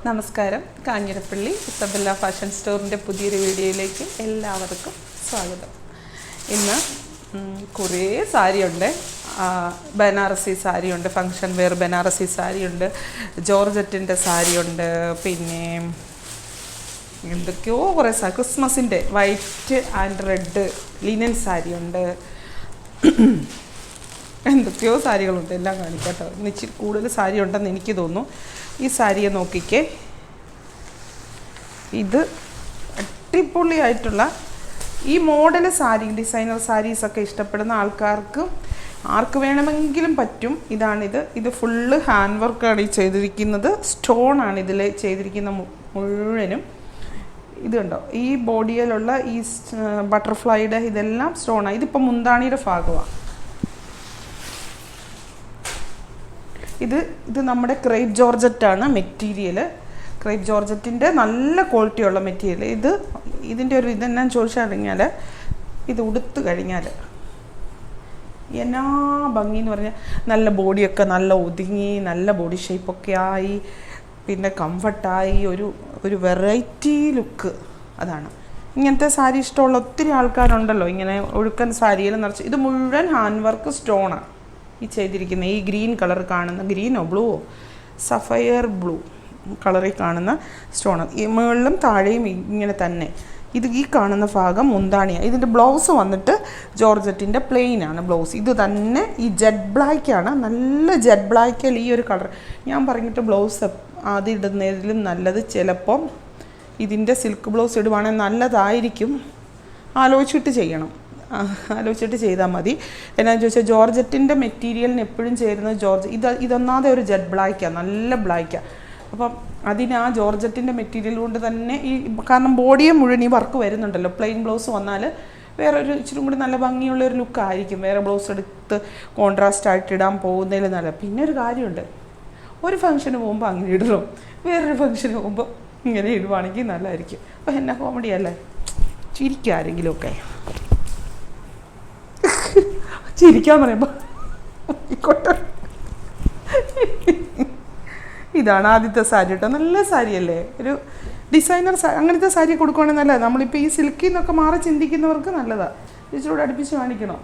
നമസ്കാരം. Kanjirappally Isabella fashion സ്റ്റോറിൻ്റെ പുതിയൊരു വീഡിയോയിലേക്ക് എല്ലാവർക്കും സ്വാഗതം. ഇന്ന് കുറേ സാരിയുണ്ട്. ബനാറസി സാരിയുണ്ട്, ഫങ്ഷൻ വെയർ ബനാറസി സാരിയുണ്ട്, ജോർജറ്റിൻ്റെ സാരിയുണ്ട്, പിന്നെ എന്തൊക്കെയോ കുറേ സാരി, ക്രിസ്മസിൻ്റെ വൈറ്റ് ആൻഡ് റെഡ് ലിനൻ സാരിയുണ്ട്, എന്തൊക്കെയോ സാരികളുണ്ട്. എല്ലാം കാണിക്കാട്ടോ. ഇച്ചിരി കൂടുതൽ സാരി ഉണ്ടെന്ന് എനിക്ക് തോന്നുന്നു. ഈ സാരിയെ നോക്കിക്കേ. ഇത് അടിപൊളിയായിട്ടുള്ള ഈ മോഡൽ സാരി, ഡിസൈനർ സാരീസൊക്കെ ഇഷ്ടപ്പെടുന്ന ആൾക്കാർക്ക് ആർക്ക് വേണമെങ്കിലും പറ്റും. ഇതാണിത്. ഇത് ഫുള്ള് ഹാൻഡ് വർക്കാണ് ഈ ചെയ്തിരിക്കുന്നത്. സ്റ്റോണാണ് ഇതിൽ ചെയ്തിരിക്കുന്ന മുഴുവനും. ഇത് കണ്ടോ, ഈ ബോഡിയിലുള്ള ഈ ബട്ടർഫ്ലൈയുടെ ഇതെല്ലാം സ്റ്റോണാണ്. ഇതിപ്പോൾ മുന്താണിയുടെ ഭാഗമാണ്. ഇത് നമ്മുടെ ക്രേപ്പ് ജോർജറ്റാണ് മെറ്റീരിയൽ. ക്രേപ്പ് ജോർജറ്റിൻ്റെ നല്ല ക്വാളിറ്റിയുള്ള മെറ്റീരിയൽ. ഇതിൻ്റെ ഒരു ഇതെന്നാന്ന് ചോദിച്ചാൽ കഴിഞ്ഞാൽ, ഇത് ഉടുത്ത് കഴിഞ്ഞാൽ എന്നാ ഭംഗി എന്ന് പറഞ്ഞാൽ, നല്ല ബോഡിയൊക്കെ നല്ല ഒതുങ്ങി, നല്ല ബോഡി ഷേപ്പൊക്കെ ആയി, പിന്നെ കംഫർട്ടായി, ഒരു വെറൈറ്റി ലുക്ക്. അതാണ് ഇങ്ങനത്തെ സാരി ഇഷ്ടമുള്ള ഒത്തിരി ആൾക്കാരുണ്ടല്ലോ. ഇങ്ങനെ ഒഴുക്കൻ സാരിയിൽ നിറച്ച് ഇത് മുഴുവൻ ഹാൻഡ് വർക്ക് സ്റ്റോണാണ് ഈ ചെയ്തിരിക്കുന്നത്. ഈ ഗ്രീൻ കളർ കാണുന്ന, ഗ്രീനോ ബ്ലൂവോ, സഫയർ ബ്ലൂ കളറിൽ കാണുന്ന സ്റ്റോൺ. ഈ മുകളിലും താഴെയും ഇങ്ങനെ തന്നെ. ഈ കാണുന്ന ഭാഗം മുന്താണിയാണ്. ഇതിൻ്റെ ബ്ലൗസ് വന്നിട്ട് ജോർജറ്റിൻ്റെ പ്ലെയിനാണ് ബ്ലൗസ്. ഇത് തന്നെ ഈ ജെറ്റ് ബ്ലാക്കാണ്. നല്ല ജെറ്റ് ബ്ലാക്കിൽ ഈ ഒരു കളർ. ഞാൻ പറഞ്ഞിട്ട് ബ്ലൗസ് ആദ്യം ഇടുന്നതിലും നല്ലത് ചിലപ്പം ഇതിൻ്റെ സിൽക്ക് ബ്ലൗസ് ഇടുവാണെങ്കിൽ നല്ലതായിരിക്കും. ആലോചിച്ചിട്ട് ചെയ്താൽ മതി. എന്നാന്ന് ചോദിച്ചാൽ ജോർജറ്റിൻ്റെ മെറ്റീരിയലിന് എപ്പോഴും ചേരുന്നത് ഇതൊന്നാതെ ഒരു ജെറ്റ് ബ്ലാക്കാണ്, നല്ല ബ്ലാക്കാണ്. അപ്പം ആ ജോർജറ്റിൻ്റെ മെറ്റീരിയൽ കൊണ്ട് തന്നെ കാരണം ബോഡിയെ മുഴുവൻ ഈ വർക്ക് വരുന്നുണ്ടല്ലോ. പ്ലെയിൻ ബ്ലൗസ് വന്നാൽ വേറൊരു ഇച്ചിരി കൂടി നല്ല ഭംഗിയുള്ളൊരു ലുക്കായിരിക്കും. വേറെ ബ്ലൗസ് എടുത്ത് കോൺട്രാസ്റ്റ് ആയിട്ട് ഇടാൻ പോകുന്നതിൽ നല്ല. പിന്നെ ഒരു കാര്യമുണ്ട്, ഒരു ഫംഗ്ഷന് പോകുമ്പോൾ അങ്ങനെ ഇടണം, വേറൊരു ഫംഗ്ഷന് പോകുമ്പോൾ ഇങ്ങനെ ഇടുവാണെങ്കിൽ നല്ലതായിരിക്കും. അപ്പോൾ എന്നാ കോമഡി അല്ലേ? ചിരിക്കുക ആരെങ്കിലുമൊക്കെ. ചിരിക്കാൻ പറയുമ്പോൾ ഇതാണ് ആദ്യത്തെ സാരി കേട്ടോ. നല്ല സാരിയല്ലേ? ഒരു ഡിസൈനർ സാരി. അങ്ങനത്തെ സാരി കൊടുക്കുവാണെങ്കിൽ നല്ലതാണ്. നമ്മളിപ്പോൾ ഈ സിൽക്കിൽ നിന്നൊക്കെ മാറി ചിന്തിക്കുന്നവർക്ക് നല്ലതാണ്. ഇച്ചിരൂടെ അടുപ്പിച്ച് കാണിക്കണം.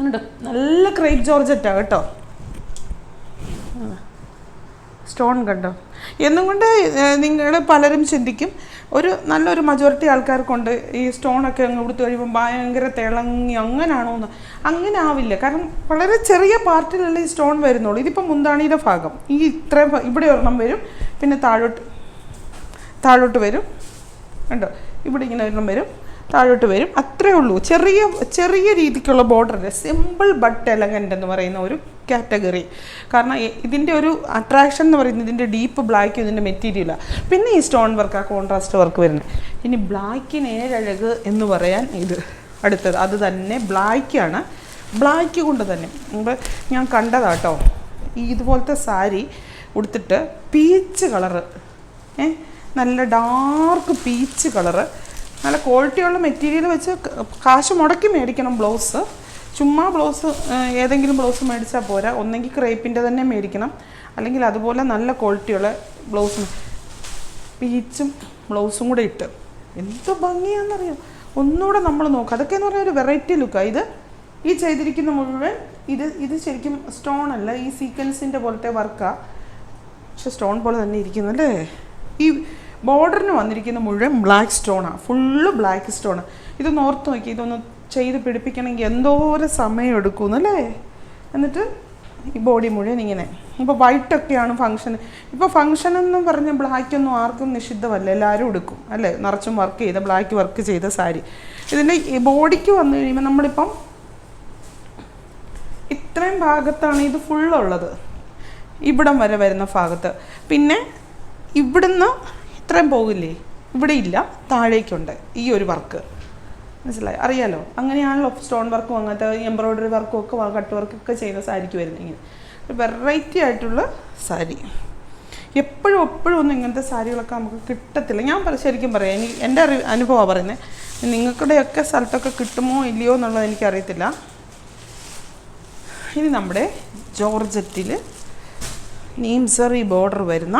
ഉണ്ട്, നല്ല ക്രേപ്പ് ജോർജറ്റാണ് കേട്ടോ. സ്റ്റോൺ കണ്ടോ? എന്നും കൊണ്ട് നിങ്ങൾ പലരും ചിന്തിക്കും, നല്ലൊരു മജോറിറ്റി ആൾക്കാർക്കുണ്ട് ഈ സ്റ്റോണൊക്കെ അങ്ങ് കൊടുത്തു കഴിയുമ്പോൾ ഭയങ്കര തിളങ്ങി അങ്ങനാണോ എന്ന്. അങ്ങനെ ആവില്ല. കാരണം വളരെ ചെറിയ പാർട്ടിലുള്ള ഈ സ്റ്റോൺ വരുന്നുള്ളൂ. ഇതിപ്പോൾ മുന്താണിയുടെ ഭാഗം ഇത്രയും ഇവിടെ ഒരെണ്ണം വരും, പിന്നെ താഴോട്ട് വരും കണ്ടോ. ഇവിടെ ഇങ്ങനെ ഒരെണ്ണം വരും, താഴോട്ട് വരും. അത്രേ ഉള്ളൂ. ചെറിയ രീതിക്കുള്ള ബോർഡർ. സിമ്പിൾ ബട്ട് എലഗൻ്റ് എന്ന് പറയുന്ന ഒരു കാറ്റഗറി. കാരണം ഇതിൻ്റെ ഒരു അട്രാക്ഷൻ എന്ന് പറയുന്നത് ഇതിൻ്റെ ഡീപ്പ് ബ്ലാക്ക് ഇതിൻ്റെ മെറ്റീരിയലാണ്. പിന്നെ ഈ സ്റ്റോൺ വർക്ക്, ആ കോൺട്രാസ്റ്റ് വർക്ക് വരുന്നത്. ഇനി ബ്ലാക്കിന് ഏഴഴക് എന്ന് പറയാൻ അടുത്തത് അത് തന്നെ ബ്ലാക്കാണ്. ബ്ലാക്ക് കൊണ്ട് തന്നെ ഞാൻ കണ്ടതാട്ടോ. ഇതുപോലത്തെ സാരി ഉടുത്തിട്ട് പീച്ച് കളറ്, നല്ല ഡാർക്ക് പീച്ച് കളറ്, നല്ല ക്വാളിറ്റിയുള്ള മെറ്റീരിയൽ വെച്ച് കാശ് മുടക്കി മേടിക്കണം ബ്ലൗസ്. ചുമ്മാ ബ്ലൗസ് ഏതെങ്കിലും ബ്ലൗസ് മേടിച്ചാൽ പോരാ. ഒന്നെങ്കിൽ ക്രേപ്പിൻ്റെ തന്നെ മേടിക്കണം, അല്ലെങ്കിൽ അതുപോലെ നല്ല ക്വാളിറ്റിയുള്ള ബ്ലൗസ്, പീച്ചും ബ്ലൗസും കൂടെ ഇട്ട് എന്ത് ഭംഗിയാണെന്നറിയാം. ഒന്നുകൂടെ നമ്മൾ നോക്കുക. അതൊക്കെയെന്ന് പറഞ്ഞാൽ ഒരു വെറൈറ്റി ലുക്കാണ്. ഈ ചെയ്തിരിക്കുന്ന മുഴുവൻ ഇത് ശരിക്കും സ്റ്റോൺ അല്ല, ഈ സീക്വൻസിൻ്റെ പോലത്തെ വർക്കാണ്. പക്ഷെ സ്റ്റോൺ പോലെ തന്നെ ഇരിക്കുന്നു അല്ലേ? ഈ ബോർഡറിന് വന്നിരിക്കുന്ന മുഴുവൻ ബ്ലാക്ക് സ്റ്റോണാണ്, ഫുള്ള് ബ്ലാക്ക് സ്റ്റോണാണ്. ഇതൊന്ന് ഓർത്ത് നോക്കി. ഇതൊന്ന് ചെയ്ത് പിടിപ്പിക്കണമെങ്കിൽ എന്തോരം സമയം എടുക്കുമെന്നല്ലേ? എന്നിട്ട് ഈ ബോഡി മുഴുവൻ ഇങ്ങനെ. ഇപ്പോൾ വൈറ്റൊക്കെയാണ് ഫങ്ഷന്. ഇപ്പോൾ ഫങ്ഷനെന്നും പറഞ്ഞ് ബ്ലാക്കൊന്നും ആർക്കും നിഷിദ്ധമല്ല, എല്ലാവരും എടുക്കും അല്ലേ? നിറച്ചും വർക്ക് ചെയ്ത ബ്ലാക്ക് വർക്ക് ചെയ്ത സാരി. ഇതിൻ്റെ ബോഡിക്ക് വന്നു കഴിയുമ്പോൾ നമ്മളിപ്പം ഇത്രയും ഭാഗത്താണ് ഇത് ഫുള്ളുള്ളത്, ഇവിടം വരെ വരുന്ന ഭാഗത്ത്. പിന്നെ ഇവിടുന്ന് ഇത്രയും പോകില്ലേ, ഇവിടെ ഇല്ല, താഴേക്കുണ്ട് ഈ ഒരു വർക്ക്. മനസ്സിലായി? അറിയാലോ, അങ്ങനെയാണല്ലോ സ്റ്റോൺ വർക്കും അങ്ങനത്തെ എംബ്രോയ്ഡറി വർക്കും ഒക്കെ കട്ട് വർക്കൊക്കെ ചെയ്യുന്ന സാരിക്ക് വരുന്നത്. ഇങ്ങനെ ഒരു വെറൈറ്റി ആയിട്ടുള്ള സാരി. എപ്പോഴും ഒന്നും ഇങ്ങനത്തെ സാരികളൊക്കെ നമുക്ക് കിട്ടത്തില്ല. ഞാൻ ശരിക്കും പറയാം, എൻ്റെ അനുഭവമാണ് പറയുന്നത്. നിങ്ങൾക്കുടെയൊക്കെ സ്ഥലത്തൊക്കെ കിട്ടുമോ ഇല്ലയോ എന്നുള്ളത് എനിക്കറിയത്തില്ല. ഇനി നമ്മുടെ ജോർജറ്റിൽ നീംസറി ബോർഡർ വരുന്ന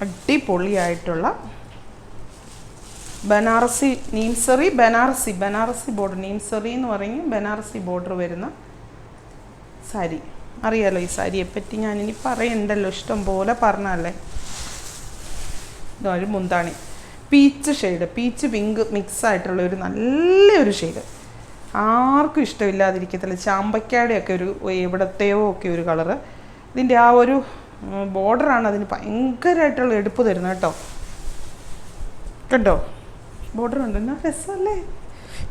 അടിപൊളിയായിട്ടുള്ള ബനാറസി ബനാറസി ബോർഡർ, നീംസറി എന്ന് പറയും, ബനാറസി ബോർഡർ വരുന്ന സാരി. അറിയാലോ ഈ സാരിയെപ്പറ്റി ഞാനിനി പറയണ്ടല്ലോ, ഇഷ്ടം പോലെ പറഞ്ഞല്ലേ. ഇതൊരു മുന്താണി, peach shade, peach pink mix ആയിട്ടുള്ള ഒരു നല്ലൊരു ഷെയ്ഡ്. ആർക്കും ഇഷ്ടമില്ലാതിരിക്കത്തില്ല. ചാമ്പയ്ക്കാടെയൊക്കെ ഒരു എവിടത്തെയോ ഒക്കെ ഒരു കളറ്. ഇതിൻ്റെ ആ ഒരു ബോർഡറാണ് അതിന് ഭയങ്കരമായിട്ടുള്ള എടുപ്പ് തരുന്നത് കേട്ടോ. കണ്ടോ ബോർഡർ ഉണ്ട്, എന്നാ രസമല്ലേ.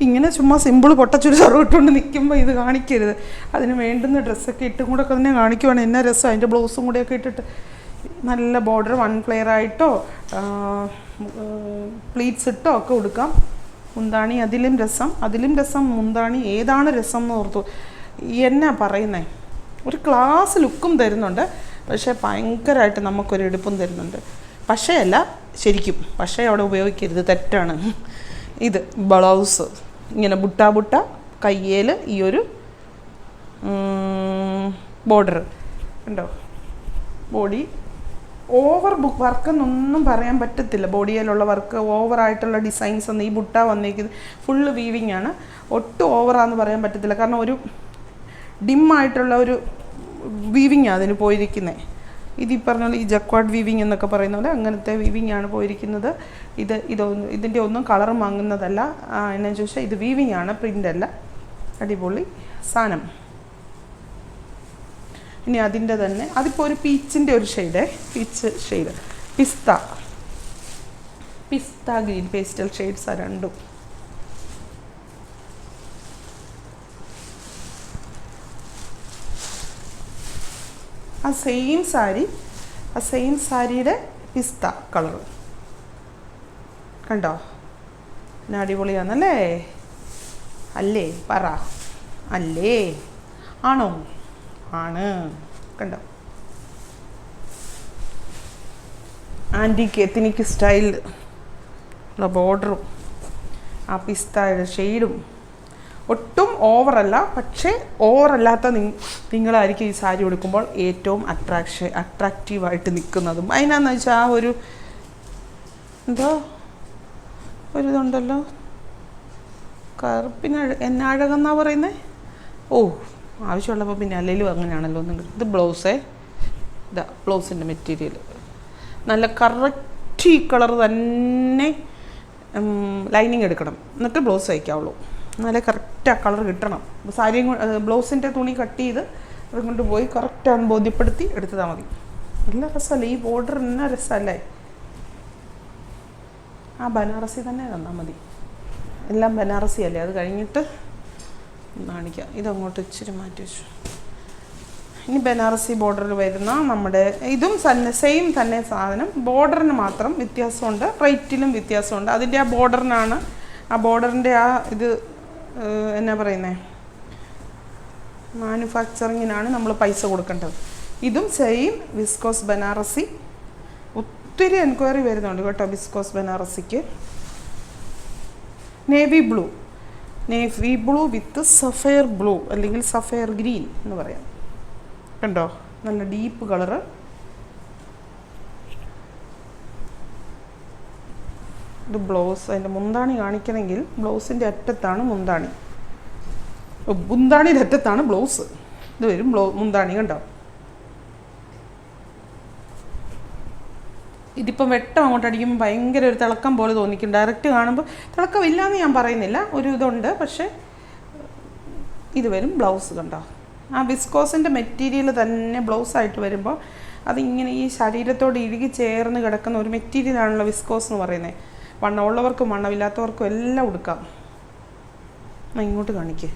ഇങ്ങനെ ചുമ്മാ സിമ്പിൾ പൊട്ടച്ചുരിദാർ ഇട്ടുകൊണ്ട് നിൽക്കുമ്പോൾ ഇത് കാണിക്കരുത്. അതിന് വേണ്ടുന്ന ഡ്രസ്സൊക്കെ ഇട്ടും കൂടെ ഒക്കെ തന്നെ കാണിക്കുവാണ്. എന്നാ രസം. അതിൻ്റെ ബ്ലൗസും കൂടെയൊക്കെ ഇട്ടിട്ട് നല്ല ബോർഡർ 1 ഫ്ലെയർ ആയിട്ടോ പ്ലീറ്റ്സ് ഇട്ടോ ഒക്കെ കൊടുക്കാം. മുന്താണി അതിലും രസം മുന്താണി. ഏതാണ് രസം എന്ന് ഓർത്തു. എന്നാ പറയുന്നേ, ഒരു ക്ലാസ് ലുക്കും തരുന്നുണ്ട്, പക്ഷേ ഭയങ്കരമായിട്ട് നമുക്കൊരു എടുപ്പും തരുന്നുണ്ട്. പക്ഷേയല്ല, ശരിക്കും പക്ഷേ അവിടെ ഉപയോഗിക്കരുത്, തെറ്റാണ്. ഇത് ബ്ലൗസ് ഇങ്ങനെ ബുട്ട കയ്യേൽ ഈ ഒരു ബോർഡർ ഉണ്ടോ. ബോഡി ഓവർ വർക്കെന്നൊന്നും പറയാൻ പറ്റത്തില്ല. ബോഡിയിലുള്ള വർക്ക് ഓവറായിട്ടുള്ള ഡിസൈൻസ് ഒന്നും ഈ ബുട്ട വന്നേക്കുന്നത് ഫുള്ള് വീവിങ് ആണ്. ഒട്ടും ഓവറാന്ന് പറയാൻ പറ്റത്തില്ല. കാരണം ഒരു ഡിമ്മായിട്ടുള്ള ഒരു വീവിങ് അതിന് പോയിരിക്കുന്നത്. ഇത് ഈ പറഞ്ഞ പോലെ ഈ ജക്വാഡ് വീവിങ് എന്നൊക്കെ പറയുന്ന പോലെ അങ്ങനത്തെ വീവിങ് ആണ് പോയിരിക്കുന്നത്. ഇതിൻ്റെ ഒന്നും കളർ വാങ്ങുന്നതല്ല. എന്നു ചോദിച്ചാൽ ഇത് വീവിങ് ആണ്, പ്രിൻ്റ് അല്ല. അടിപൊളി സാധനം. ഇനി അതിൻ്റെ തന്നെ അതിപ്പോൾ ഒരു പീച്ചിൻ്റെ ഒരു ഷെയ്ഡ്, പീച്ച് ഷെയ്ഡ്, പിസ്ത ഗ്രീൻ, പേസ്റ്റൽ ഷെയ്ഡ്സ് ആ രണ്ടും. ആ സെയിം സാരിയുടെ പിസ്ത കളർ കണ്ടോ. പിന്നെ അടിപൊളിയാണല്ലേ. അല്ലേ പറ, അല്ലേ ആണോ? ആണ്. കണ്ടോ, ആൻറ്റിക്ക് എത്നിക് സ്റ്റൈൽ ഉള്ള ബോർഡറും ആ പിസ്തയുടെ ഷെയ്ഡും ഒട്ടും ഓവറല്ല. പക്ഷേ ഓവറല്ലാത്ത നിങ്ങളായിരിക്കും ഈ സാരി ഉടുക്കുമ്പോൾ ഏറ്റവും അട്രാക്റ്റീവായിട്ട് നിൽക്കുന്നതും. അതിനാന്ന് വെച്ചാൽ ആ ഒരു എന്തോ ഒരിതുണ്ടല്ലോ, കറുപ്പിന് എന്നാ അഴകെന്നാ പറയുന്നത്. ഓ, ആവശ്യമുള്ളപ്പോൾ പിന്നെ അല്ലെങ്കിലും അങ്ങനെയാണല്ലോ. ഇത് ബ്ലൗസേ, ഇതാ ബ്ലൗസിൻ്റെ മെറ്റീരിയൽ നല്ല കറക്റ്റ് ഈ കളർ തന്നെ ലൈനിങ് എടുക്കണം, എന്നിട്ട് ബ്ലൗസ് തയ്ക്കാവുള്ളൂ. നല്ല കറക്റ്റ് ആ കളർ കിട്ടണം. സാരിയും ബ്ലൗസിൻ്റെ തുണി കട്ട് ചെയ്ത് അത് കൊണ്ട് പോയി കറക്റ്റാന്ന് ബോധ്യപ്പെടുത്തി എടുത്തതാൽ മതി. നല്ല രസമല്ലേ ഈ ബോർഡർ, എന്നാ രസമല്ലേ. ആ ബനാറസി തന്നെ തന്നാൽ മതി. എല്ലാം ബനാറസി അല്ലേ. അത് കഴിഞ്ഞിട്ട് കാണിക്കാം. ഇതങ്ങോട്ട് ഇച്ചിരി മാറ്റി വെച്ചു. ഇനി ബനാറസി ബോർഡറിൽ വരുന്ന നമ്മുടെ ഇതും സെയിം തന്നെ സാധനം. ബോർഡറിന് മാത്രം വ്യത്യാസമുണ്ട്, റേറ്റിലും വ്യത്യാസമുണ്ട്. അതിൻ്റെ ആ ബോർഡറിനാണ്, ആ ബോർഡറിൻ്റെ ആ ഇത് എന്നാ പറയുന്നത്, മാനുഫാക്ചറിങ്ങിനാണ് നമ്മൾ പൈസ കൊടുക്കേണ്ടത്. ഇതും സെയിം വിസ്കോസ് ബനാറസി. ഒത്തിരി എൻക്വയറി വരുന്നുണ്ട് കേട്ടോ വിസ്കോസ് ബനാറസിക്ക്. Navy blue with sapphire blue അല്ലെങ്കിൽ സഫയർ ഗ്രീൻ എന്ന് പറയാം. കണ്ടോ, നല്ല ഡീപ്പ് കളറ്. ഇത് ബ്ലൗസ്. അതിൻ്റെ മുന്താണി കാണിക്കണമെങ്കിൽ ബ്ലൗസിൻ്റെ അറ്റത്താണ് മുന്താണിയുടെ അറ്റത്താണ് ബ്ലൗസ്. ഇത് വരും മുന്താണി. കണ്ടോ, ഇതിപ്പം വെട്ടം അങ്ങോട്ട് അടിക്കുമ്പോൾ ഭയങ്കര ഒരു തിളക്കം പോലെ തോന്നിക്കും. ഡയറക്റ്റ് കാണുമ്പോൾ തിളക്കമില്ലാന്ന് ഞാൻ പറയുന്നില്ല, ഒരു ഇതുണ്ട്. പക്ഷേ ഇത് വരും ബ്ലൗസ്. കണ്ടോ, ആ വിസ്കോസിൻ്റെ മെറ്റീരിയൽ തന്നെ ബ്ലൗസായിട്ട് വരുമ്പോൾ അതിങ്ങനെ ഈ ശരീരത്തോട് ഇഴുകി ചേർന്ന് കിടക്കുന്ന ഒരു മെറ്റീരിയലാണല്ലോ വിസ്കോസ് എന്ന് പറയുന്നത്. വണ്ണമുള്ളവർക്കും വണ്ണമില്ലാത്തവർക്കും എല്ലാം ഉടുക്കാം. ഇങ്ങോട്ട് കാണിക്കേ.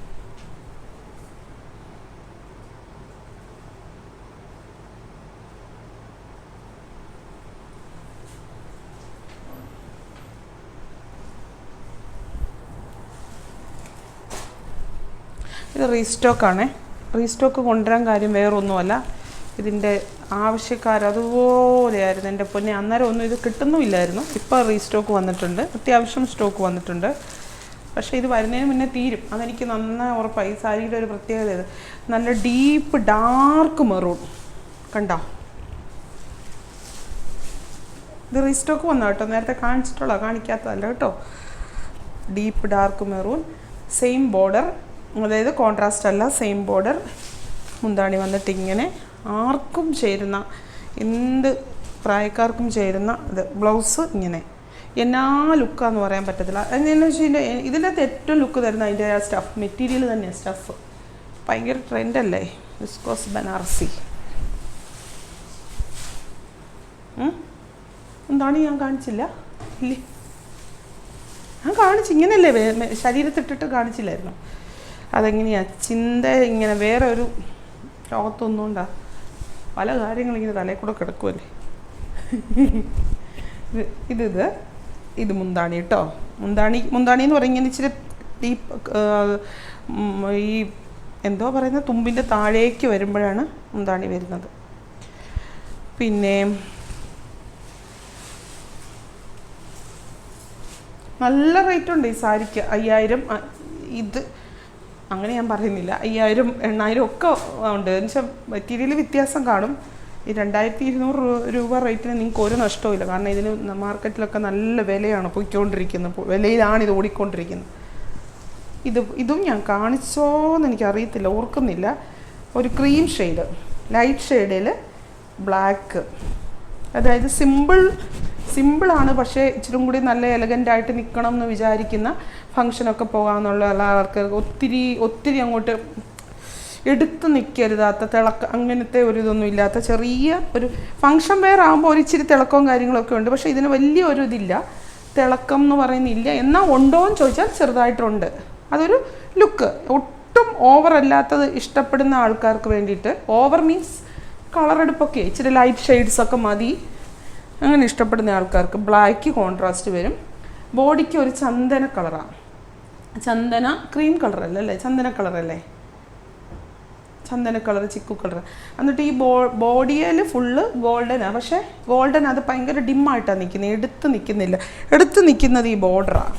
ഇത് റീസ്റ്റോക്കാണേ. റീസ്റ്റോക്ക് കൊണ്ടുവരാൻ കാര്യം വേറൊന്നുമല്ല, ഇതിൻ്റെ ആവശ്യക്കാർ അതുപോലെയായിരുന്നു എൻ്റെ പൊന്നെ. അന്നേരം ഒന്നും ഇത് കിട്ടുന്നുമില്ലായിരുന്നു. ഇപ്പോൾ റീസ്റ്റോക്ക് വന്നിട്ടുണ്ട്, അത്യാവശ്യം സ്റ്റോക്ക് വന്നിട്ടുണ്ട്. പക്ഷേ ഇത് വരുന്നതിന് മുന്നേ തീരും, അതെനിക്ക് നന്നായി ഉറപ്പായി. ഈ സാരിയുടെ ഒരു പ്രത്യേകത ഇത് നല്ല ഡീപ്പ് ഡാർക്ക് മെറൂൺ. കണ്ടോ, ഇത് റീസ്റ്റോക്ക് വന്നു കേട്ടോ, നേരത്തെ കാണിക്കാത്തതല്ല കേട്ടോ. Deep dark maroon, same border, അതായത് കോൺട്രാസ്റ്റ് അല്ല, സെയിം ബോർഡർ. മുന്താണി വന്നിട്ട് ഇങ്ങനെ ആർക്കും ചേരുന്ന, എന്ത് പ്രായക്കാർക്കും ചേരുന്ന ഇത്. ബ്ലൗസ് ഇങ്ങനെ. എന്നാ ലുക്കാന്ന് പറയാൻ പറ്റത്തില്ല. എന്നു വെച്ചാൽ ഇതിൻ്റെ അകത്ത് ഏറ്റവും ലുക്ക് തരുന്ന അതിൻ്റെ ആ സ്റ്റഫ് മെറ്റീരിയൽ തന്നെയാണ്. സ്റ്റഫ് ഭയങ്കര ട്രെൻഡല്ലേ, വിസ്കോസ് ബനാറസി. എന്താണ് ഞാൻ കാണിച്ചില്ല? ഇല്ലേ, ഞാൻ കാണിച്ചു. ഇങ്ങനെയല്ലേ ശരീരത്തിട്ടിട്ട് കാണിച്ചില്ലായിരുന്നു? അതെങ്ങനെയാ ചിന്ത ഇങ്ങനെ വേറെ ഒരു ലോകത്തൊന്നും ഉണ്ടാ, പല കാര്യങ്ങളിങ്ങനെ തലയിൽ കൂടെ കിടക്കുമല്ലേ. ഇത് മുന്താണി കേട്ടോ. മുന്താണി എന്ന് പറയുന്നത് ഇച്ചിരി ഡീപ്പ്, ഈ എന്തോ പറയുന്നത്, തുമ്പിൻ്റെ താഴേക്ക് വരുമ്പോഴാണ് മുന്താണി വരുന്നത്. പിന്നെ നല്ല റേറ്റ് ഉണ്ട് ഈ സാരിക്ക്. 5000 ഇത് അങ്ങനെ ഞാൻ പറയുന്നില്ല, 5000 8000 ഒക്കെ ഉണ്ട്. എന്നുവെച്ചാൽ മെറ്റീരിയൽ വ്യത്യാസം കാണും. ഈ 2200 രൂപ റേറ്റിന് നിങ്ങൾക്ക് ഒരു നഷ്ടവുമില്ല. കാരണം ഇതിന് മാർക്കറ്റിലൊക്കെ നല്ല വിലയാണ് പോയിക്കൊണ്ടിരിക്കുന്നത്, വിലയിലാണ് ഇത് ഓടിക്കൊണ്ടിരിക്കുന്നത്. ഇതും ഞാൻ കാണിച്ചോന്ന് എനിക്കറിയത്തില്ല, ഓർക്കുന്നില്ല. ഒരു ക്രീം ഷെയ്ഡ്, ലൈറ്റ് ഷെയ്ഡിൽ ബ്ലാക്ക്, അതായത് സിമ്പിളാണ്, പക്ഷേ ഇച്ചിരും കൂടി നല്ല എലഗൻ്റായിട്ട് നിൽക്കണം എന്ന് വിചാരിക്കുന്ന, ഫങ്ഷനൊക്കെ പോകാമെന്നുള്ള ആൾക്കാർക്ക് ഒത്തിരി അങ്ങോട്ട് എടുത്ത് നിൽക്കരുതാത്ത, അങ്ങനത്തെ ഒരു ഇതൊന്നും ഇല്ലാത്ത ചെറിയ ഒരു ഫങ്ഷൻ വെയർ ആകുമ്പോൾ ഒരു ഇച്ചിരി തിളക്കവും കാര്യങ്ങളൊക്കെ ഉണ്ട്. പക്ഷേ ഇതിന് വലിയ ഒരു ഇതില്ല, തിളക്കം എന്ന് പറയുന്നില്ല. എന്നാൽ ഉണ്ടോ എന്ന് ചോദിച്ചാൽ ചെറുതായിട്ടുണ്ട്. അതൊരു ലുക്ക്, ഒട്ടും ഓവർ അല്ലാത്തത് ഇഷ്ടപ്പെടുന്ന ആൾക്കാർക്ക് വേണ്ടിയിട്ട്. ഓവർ മീൻസ് കളറെടുപ്പൊക്കെ ഇച്ചിരി ലൈറ്റ് ഷെയ്ഡ്സൊക്കെ മതി, അങ്ങനെ ഇഷ്ടപ്പെടുന്ന ആൾക്കാർക്ക് ബ്ലാക്ക് കോൺട്രാസ്റ്റ് വരും. ബോഡിക്ക് ഒരു ചന്ദന കളറാണ്, ക്രീം കളറല്ലേ, ചന്ദന കളർ, ചിക്കു കളർ. എന്നിട്ട് ഈ ബോഡിയിൽ ഫുള്ള് ഗോൾഡനാണ്. പക്ഷേ ഗോൾഡൻ അത് ഭയങ്കര ഡിമ്മായിട്ടാണ് നിൽക്കുന്നത്, എടുത്ത് നിൽക്കുന്നത് ഈ ബോർഡറാണ്.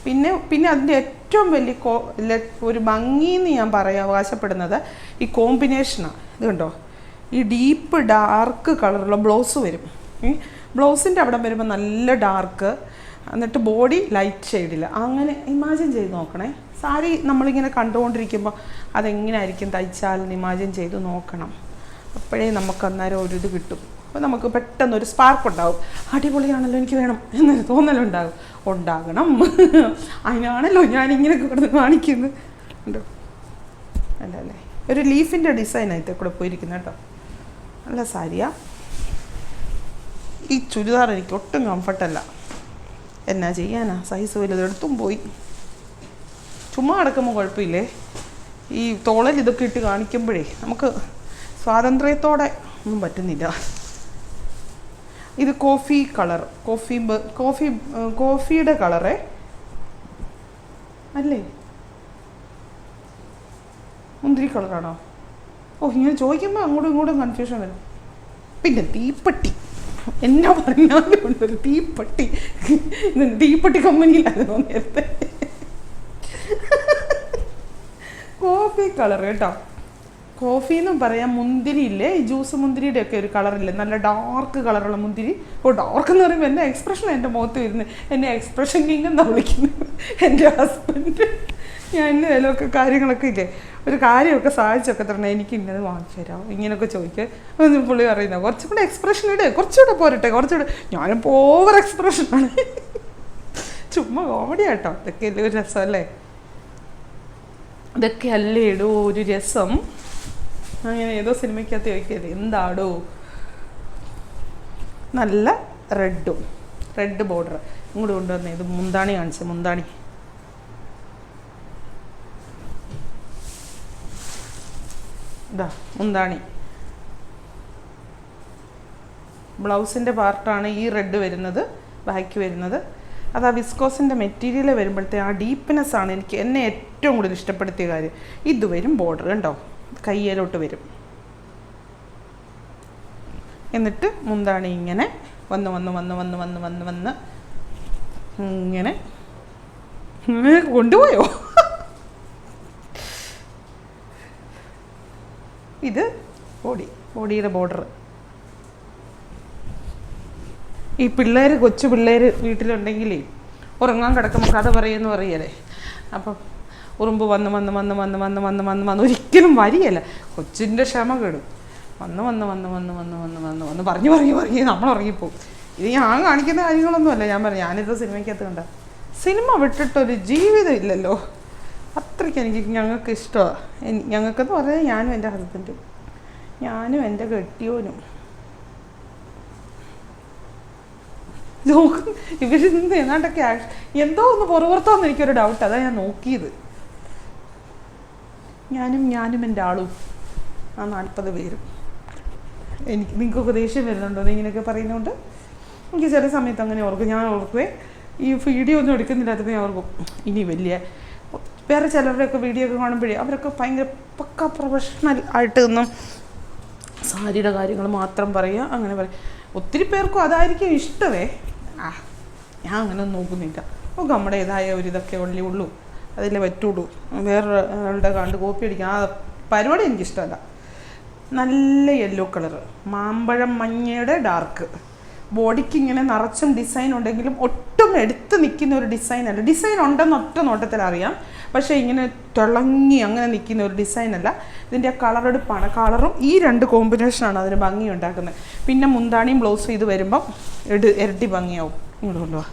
പിന്നെ അതിൻ്റെ ഏറ്റവും വലിയ ഒരു ഭംഗിയെന്ന് ഞാൻ അവകാശപ്പെടുന്നത് ഈ കോമ്പിനേഷനാണ്. ഇത് കണ്ടോ, ഈ ഡീപ്പ് ഡാർക്ക് കളറുള്ള ബ്ലൗസ് വരും. ബ്ലൗസിൻ്റെ അവിടെ വരുമ്പോൾ നല്ല ഡാർക്ക്, എന്നിട്ട് ബോഡി ലൈറ്റ് ഷെയ്ഡിൽ. അങ്ങനെ ഇമാജിൻ ചെയ്ത് നോക്കണേ. സാരി നമ്മളിങ്ങനെ കണ്ടുകൊണ്ടിരിക്കുമ്പോൾ അതെങ്ങനെയായിരിക്കും തയ്ച്ചാലെന്ന് ഇമാജിൻ ചെയ്ത് നോക്കണം. അപ്പോഴേ നമുക്ക് അന്നേരം ഒരു ഇത് കിട്ടും. അപ്പോൾ നമുക്ക് പെട്ടെന്നൊരു സ്പാർക്ക് ഉണ്ടാവും. അടിപൊളിയാണല്ലോ, എനിക്ക് വേണം എന്നൊരു ഉണ്ടാകണം. അതിനാണല്ലോ ഞാനിങ്ങനെ കിടന്ന് കാണിക്കുന്നത്. ഉണ്ടോ അല്ലേ, ഒരു ലീഫിൻ്റെ ഡിസൈൻ ആയിട്ട് കൂടെ പോയിരിക്കുന്നത് കേട്ടോ. നല്ല സാരിയാ. ഈ ചുരിദാർ എനിക്ക് ഒട്ടും കംഫർട്ടല്ല. എന്നാ ചെയ്യാനാ, സൈസ് വലുതെടുത്തും പോയി. ചുമ്മാ അടക്കുമ്പോൾ കുഴപ്പമില്ലേ, ഈ തോളൽ ഇതൊക്കെ ഇട്ട് കാണിക്കുമ്പോഴേ നമുക്ക് സ്വാതന്ത്ര്യത്തോടെ ഒന്നും പറ്റുന്നില്ല. ഇത് കോഫി കളർ, കോഫിയുടെ കളറേ അല്ലേ, മുന്തിരി കളറാണോ? ഇങ്ങനെ ചോദിക്കുമ്പോൾ അങ്ങോട്ടും ഇങ്ങോട്ടും കൺഫ്യൂഷൻ വരും. പിന്നെ തീപ്പെട്ടി, എന്നാ പറഞ്ഞാലും ഉണ്ടൊരു തീപ്പെട്ടി. തീപ്പെട്ടി കമ്പനിയിലായിരുന്നു നേരത്തെ. കോഫി കളർ കേട്ടോ. കോഫി എന്നും പറയാം. മുന്തിരി ഇല്ലേ, ഈ ജ്യൂസ് മുന്തിരിയുടെ ഒക്കെ ഒരു കളറില്ലേ, നല്ല ഡാർക്ക് കളറുള്ള മുന്തിരി. ഡാർക്ക് എന്ന് പറയുമ്പോൾ എൻ്റെ എക്സ്പ്രഷൻ എൻ്റെ മുഖത്ത് വരുന്നത്, എന്നെ എക്സ്പ്രഷൻ കിങ് എന്നാണ് വിളിക്കുന്നത് എൻ്റെ ഹസ്ബൻഡ്. ഞാൻ ഇന്ന വിലയൊക്കെ കാര്യങ്ങളൊക്കെ ഇല്ലേ, ഒരു കാര്യമൊക്കെ സാധിച്ചൊക്കെ തരണം, എനിക്ക് ഇന്നത് വാങ്ങിച്ചു തരാം ഇങ്ങനെയൊക്കെ ചോദിക്കുക. പുള്ളി പറയുന്നത് കുറച്ചും കൂടെ എക്സ്പ്രഷൻ ഇടേ, കുറച്ചുകൂടെ പോരട്ടെ, കുറച്ചുകൂടെ. ഞാനിപ്പോൾ ഓവർ എക്സ്പ്രഷനാണ്. ചുമ്മാ കോമഡി ആട്ടോ. ഇതൊക്കെ അല്ലേ ഒരു രസമല്ലേ, ഇതൊക്കെ അല്ലേ ഇടൂ ഒരു രസം. അങ്ങനെ ഏതോ സിനിമയ്ക്കകത്ത് ചോദിക്കരുത് എന്താടോ. നല്ല റെഡ് ബോർഡർ ഇങ്ങോട്ട് കൊണ്ടുവന്നേ. ഇത് മുന്താണി കാണിച്ച മുന്താണി. ഇതാ മുന്താണി. ബ്ലൗസിൻ്റെ പാർട്ടാണ് ഈ റെഡ് വരുന്നത്, ബാക്ക് വരുന്നത്. അത് ആ വിസ്കോസിൻ്റെ മെറ്റീരിയൽ വരുമ്പോഴത്തെ ആ ഡീപ്പ്നെസ്സാണ് എന്നെ ഏറ്റവും കൂടുതൽ ഇഷ്ടപ്പെടുത്തിയ കാര്യം. ഇത് വരും ബോർഡർ കണ്ടോ, കയ്യിലോട്ട് വരും. എന്നിട്ട് മുന്താണി ഇങ്ങനെ വന്ന് ഇങ്ങനെ കൊണ്ടുപോയോ. ഇത് ബോഡിയുടെ ബോർഡർ. ഈ പിള്ളേർ കൊച്ചു പിള്ളേർ വീട്ടിലുണ്ടെങ്കിലേ ഉറങ്ങാൻ കിടക്കുമ്പോൾ കഥ പറയുമെന്ന് പറയല്ലേ. അപ്പം ഉറുമ്പ് വന്ന് വന്ന് വന്ന് വന്ന് വന്ന് വന്ന് വന്ന് വന്ന് ഒരിക്കലും വരികയല്ല, കൊച്ചിൻ്റെ ക്ഷമ കേടും. വന്ന് വന്ന് വന്ന് വന്ന് വന്ന് വന്ന് വന്ന് വന്ന് പറഞ്ഞ് നമ്മൾ ഉറങ്ങിപ്പോവും. ഇത് ഞാൻ കാണിക്കുന്ന കാര്യങ്ങളൊന്നുമല്ല, ഞാൻ പറഞ്ഞു ഞാനിത് സിനിമയ്ക്കകത്ത് കണ്ട. സിനിമ വിട്ടിട്ടൊരു ജീവിതം ഇല്ലല്ലോ, അത്രയ്ക്ക് ഞങ്ങൾക്ക് ഇഷ്ടമാണ്. ഞങ്ങൾക്കെന്ന് പറഞ്ഞാൽ ഞാനും എൻ്റെ ഹസ്ബൻഡും, ഞാനും എൻ്റെ കെട്ടിയോനും. ഇവരിന്ന് ഏതാണ്ടൊക്കെ എന്തോ ഒന്ന് പുറത്തോന്ന് എനിക്കൊരു ഡൗട്ട്, അതാ ഞാൻ നോക്കിയത്. ഞാനും എൻ്റെ ആളും ആ 40 പേരും. നിങ്ങൾക്കൊക്കെ ദേഷ്യം വരുന്നുണ്ടോ ഇങ്ങനെയൊക്കെ പറയുന്നതുകൊണ്ട്? എനിക്ക് ചില സമയത്ത് അങ്ങനെ ഓർക്കും. ഞാൻ ഓർക്കുവേ ഈ വീഡിയോ ഒന്നും എടുക്കുന്നില്ലാത്തപ്പോൾ ഞാൻ ഓർക്കും ഇനി വലിയ വേറെ ചിലരുടെയൊക്കെ വീഡിയോ ഒക്കെ കാണുമ്പോഴേ അവരൊക്കെ ഭയങ്കര പക്ക പ്രൊഫഷണൽ ആയിട്ട് ഒന്നും സാരിയുടെ കാര്യങ്ങൾ മാത്രം പറയുക, അങ്ങനെ പറയും. ഒത്തിരി പേർക്കും അതായിരിക്കും ഇഷ്ടമേ. ഞാൻ അങ്ങനെ ഒന്നും നോക്കുന്നില്ല. നമുക്ക് നമ്മുടേതായ ഒരിതൊക്കെ ഉള്ളൂ, അതിലേ പറ്റുള്ളൂ. വേറൊരാളുടെ കണ്ട് കോപ്പി അടിക്കാൻ ആ പരിപാടി എനിക്കിഷ്ടമല്ല. നല്ല യെല്ലോ കളറ്, മാമ്പഴം മഞ്ഞയുടെ ഡാർക്ക്, ബോഡിക്ക് ഇങ്ങനെ നിറച്ചും ഡിസൈൻ ഉണ്ടെങ്കിലും ഒട്ടും എടുത്ത് നിൽക്കുന്ന ഒരു ഡിസൈനല്ല. ഡിസൈൻ ഉണ്ടെന്ന് ഒറ്റ നോട്ടത്തിൽ അറിയാം, പക്ഷേ ഇങ്ങനെ തിളങ്ങി അങ്ങനെ നിൽക്കുന്ന ഒരു ഡിസൈനല്ല. ഇതിൻ്റെ ആ കളറെടുപ്പാണ്. കളറും ഈ 2 കോമ്പിനേഷനാണ് അതിന് ഭംഗി ഉണ്ടാക്കുന്നത്. പിന്നെ മുന്താണിയും ബ്ലൗസും ഇത് വരുമ്പം ഇരട്ടി ഭംഗിയാവും. ഇങ്ങോട്ട് കൊണ്ടുപോവാ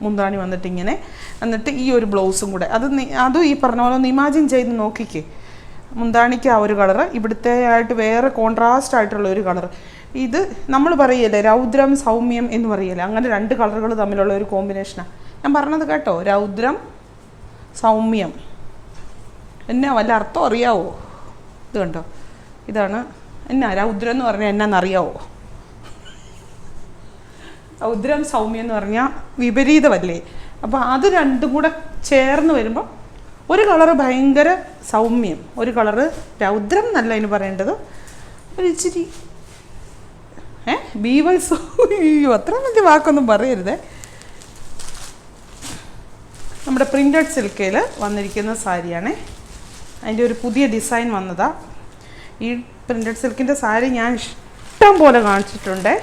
മുന്താണി വന്നിട്ട് ഇങ്ങനെ, എന്നിട്ട് ഈ ഒരു ബ്ലൗസും കൂടെ അതും ഈ പറഞ്ഞ പോലെ ഒന്ന് ഇമാജിൻ ചെയ്ത് നോക്കിക്കേ. മുന്താണിക്ക് ആ ഒരു കളറ്, ഇവിടുത്തെ ആയിട്ട് വേറെ കോൺട്രാസ്റ്റ് ആയിട്ടുള്ള ഒരു കളറ്. ഇത് നമ്മൾ പറയല്ലേ രൗദ്രം സൗമ്യം എന്ന് പറയല്ലേ, അങ്ങനെ 2 കളറുകൾ തമ്മിലുള്ള ഒരു കോമ്പിനേഷനാണ് ഞാൻ പറഞ്ഞത് കേട്ടോ. രൗദ്രം സൗമ്യം എന്നാ വല്ല അർത്ഥം അറിയാവോ? ഇത് കണ്ടോ, ഇതാണ് എന്നാ രൗദ്രം എന്ന് പറഞ്ഞാൽ എന്നാന്നറിയാവോ? രൗദ്രം സൗമ്യം എന്ന് പറഞ്ഞാൽ വിപരീതമല്ലേ. അപ്പോൾ അത് 2 കൂടെ ചേർന്ന് വരുമ്പോൾ ഒരു കളറ് ഭയങ്കര സൗമ്യം, ഒരു കളറ് രൗദ്രം എന്നല്ല അതിന് പറയേണ്ടത്, ഒരു ഇച്ചിരി ബീവൽസ്. അത്ര വലിയ വാക്കൊന്നും പറയരുതേ. നമ്മുടെ പ്രിൻറ്റഡ് സിൽക്കയിൽ വന്നിരിക്കുന്ന സാരിയാണ്. അതിൻ്റെ ഒരു പുതിയ ഡിസൈൻ വന്നതാണ്. ഈ പ്രിൻറ്റഡ് സിൽക്കിൻ്റെ സാരി ഞാൻ ഇഷ്ടം പോലെ കാണിച്ചിട്ടുണ്ട്.